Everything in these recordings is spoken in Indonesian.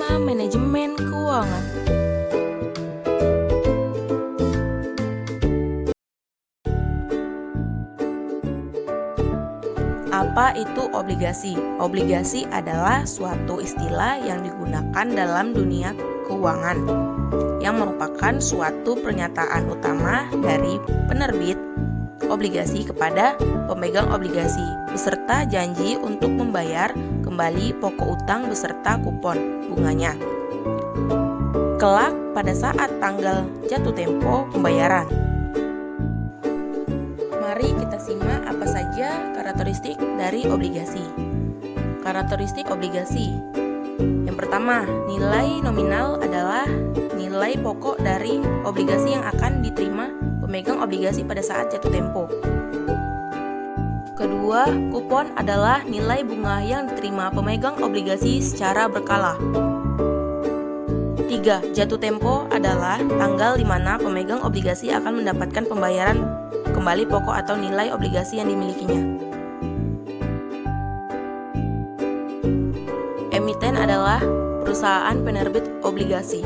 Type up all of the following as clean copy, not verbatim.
Tema manajemen keuangan. Apa itu obligasi? Obligasi adalah suatu istilah yang digunakan dalam dunia keuangan yang merupakan suatu pernyataan utama dari penerbit obligasi kepada pemegang obligasi beserta janji untuk membayar kembali pokok utang beserta kupon bunganya kelak pada saat tanggal jatuh tempo pembayaran. Mari kita simak apa saja karakteristik dari obligasi. Karakteristik obligasi. Yang pertama, nilai nominal adalah nilai pokok dari obligasi yang akan diterima pemegang obligasi pada saat jatuh tempo. Kedua, kupon adalah nilai bunga yang diterima pemegang obligasi secara berkala. Tiga, jatuh tempo adalah tanggal di mana pemegang obligasi akan mendapatkan pembayaran kembali pokok atau nilai obligasi yang dimilikinya. Emiten adalah perusahaan penerbit obligasi.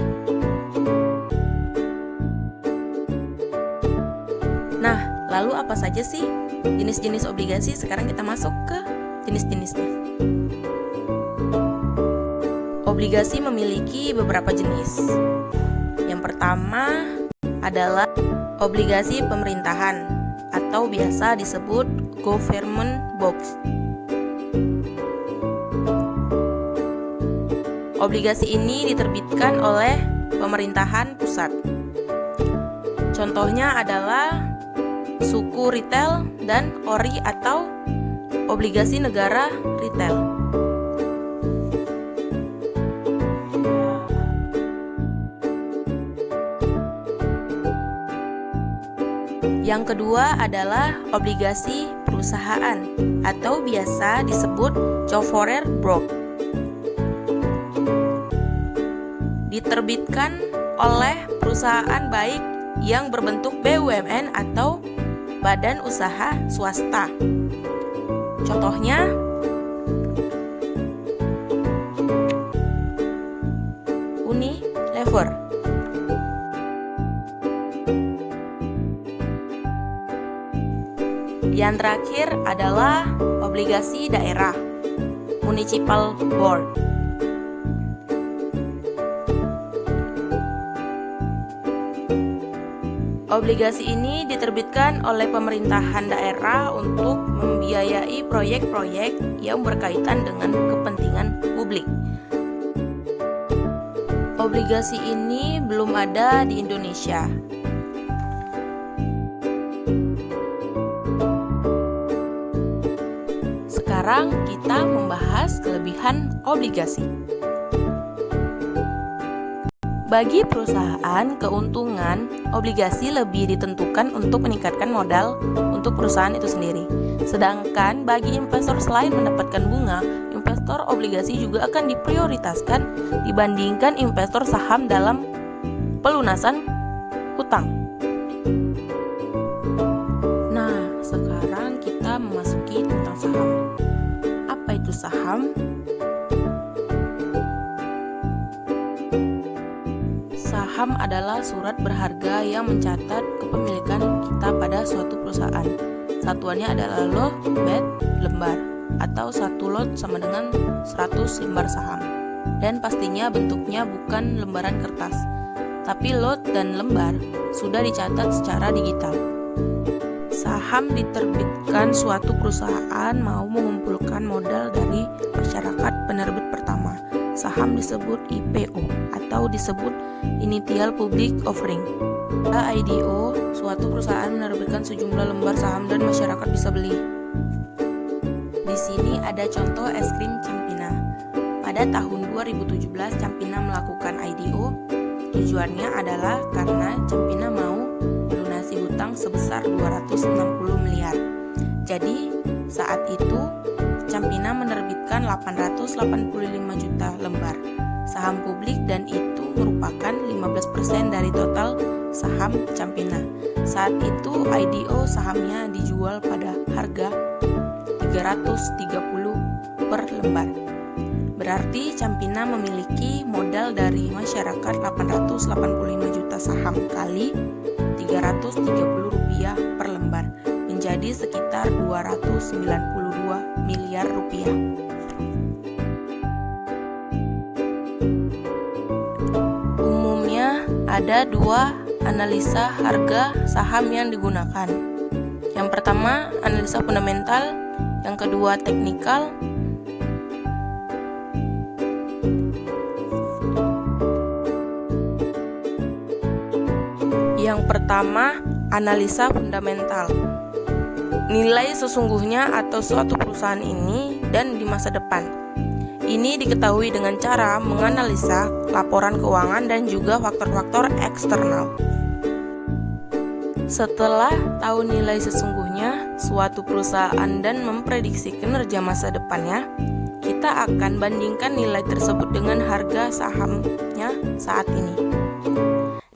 Nah, lalu apa saja sih jenis-jenis obligasi? Sekarang kita masuk ke jenis-jenisnya. Obligasi memiliki beberapa jenis. Yang pertama adalah obligasi pemerintahan atau biasa disebut government bonds. Obligasi ini diterbitkan oleh pemerintahan pusat. Contohnya adalah suku retail dan ori atau obligasi negara retail. Yang kedua adalah obligasi perusahaan atau biasa disebut corporate bond. Diterbitkan oleh perusahaan baik yang berbentuk BUMN atau badan usaha swasta. Contohnya Unilever. Yang terakhir adalah obligasi daerah, municipal bond. Obligasi ini diterbitkan oleh pemerintahan daerah untuk membiayai proyek-proyek yang berkaitan dengan kepentingan publik. Obligasi ini belum ada di Indonesia. Sekarang kita membahas kelebihan obligasi. Bagi perusahaan, keuntungan obligasi lebih ditentukan untuk meningkatkan modal untuk perusahaan itu sendiri. Sedangkan bagi investor, selain mendapatkan bunga, investor obligasi juga akan diprioritaskan dibandingkan investor saham dalam pelunasan hutang. Nah, sekarang kita memasuki tentang saham. Apa itu saham? Saham adalah surat berharga yang mencatat kepemilikan kita pada suatu perusahaan. Satuannya adalah lot, bet, lembar, atau satu lot sama dengan 100 lembar saham. Dan pastinya bentuknya bukan lembaran kertas, tapi lot dan lembar sudah dicatat secara digital. Saham diterbitkan suatu perusahaan mau mengumpulkan modal dari masyarakat penerbit pertama. Saham disebut IPO atau disebut Initial Public Offering. IDO, suatu perusahaan menerbitkan sejumlah lembar saham dan masyarakat bisa beli. Di sini ada contoh es krim Campina. Pada tahun 2017, Campina melakukan IDO. Tujuannya adalah karena Campina mau melunasi hutang sebesar 260 miliar. Jadi, saat itu Campina menerbitkan 885 juta lembar saham publik dan itu merupakan 15% dari total saham Campina. Saat itu IDO sahamnya dijual pada harga 330 per lembar. Berarti Campina memiliki modal dari masyarakat 885 juta saham kali Rp330 per lembar, menjadi sekitar 292 miliar rupiah. Umumnya ada dua analisa harga saham yang digunakan. Yang pertama, analisa fundamental, yang kedua teknikal. Yang pertama, analisa fundamental. Nilai sesungguhnya atau suatu perusahaan ini dan di masa depan. Ini diketahui dengan cara menganalisa laporan keuangan dan juga faktor-faktor eksternal. Setelah tahu nilai sesungguhnya suatu perusahaan dan memprediksi kinerja masa depannya, kita akan bandingkan nilai tersebut dengan harga sahamnya saat ini.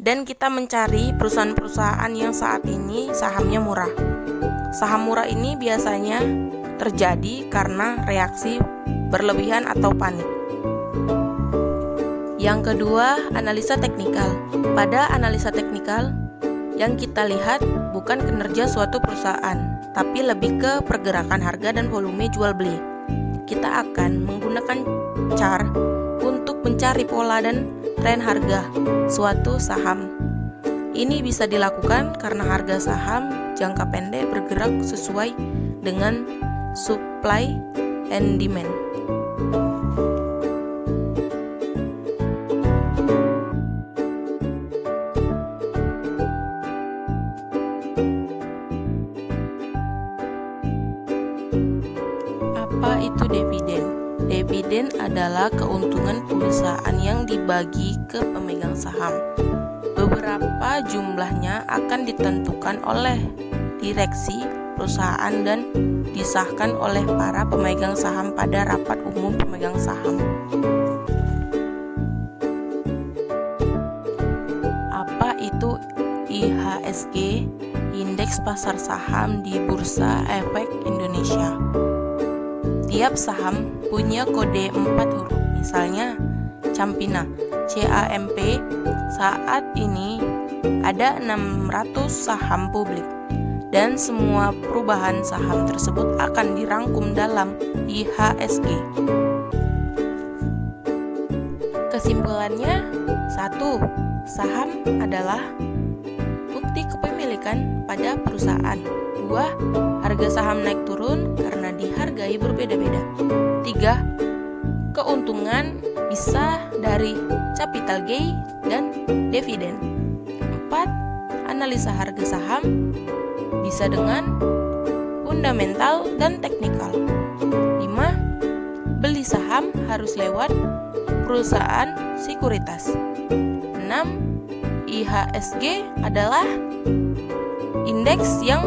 Dan kita mencari perusahaan-perusahaan yang saat ini sahamnya murah. Saham murah ini biasanya terjadi karena reaksi berlebihan atau panik. Yang kedua, analisa teknikal. Pada analisa teknikal, yang kita lihat bukan kinerja suatu perusahaan, tapi lebih ke pergerakan harga dan volume jual beli. Kita akan menggunakan chart untuk mencari pola dan tren harga suatu saham. Ini bisa dilakukan karena harga saham jangka pendek bergerak sesuai dengan supply and demand. Apa itu dividen? Dividen adalah keuntungan perusahaan yang dibagi ke pemegang saham. Beberapa jumlahnya akan ditentukan oleh direksi perusahaan dan disahkan oleh para pemegang saham pada rapat umum pemegang saham. Apa itu IHSG? Indeks Pasar Saham di Bursa Efek Indonesia. Tiap saham punya kode 4 huruf, misalnya Campina, CAMP. Saat ini ada 600 saham publik dan semua perubahan saham tersebut akan dirangkum dalam IHSG. Kesimpulannya, 1. Saham adalah bukti kepemilikan pada perusahaan. 2. Harga saham naik turun karena dihargai berbeda-beda. 3. Keuntungan bisa dari capital gain dan dividen. 4. Analisa harga saham bisa dengan fundamental dan teknikal. 5. Beli saham harus lewat perusahaan sekuritas. 6. IHSG adalah indeks yang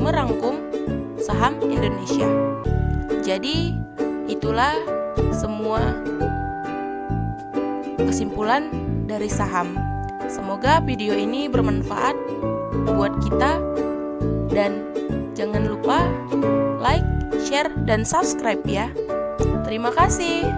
merangkum saham Indonesia. Jadi itulah semua kesimpulan dari saham. Semoga video ini bermanfaat buat kita dan jangan lupa like, share, dan subscribe ya. Terima kasih.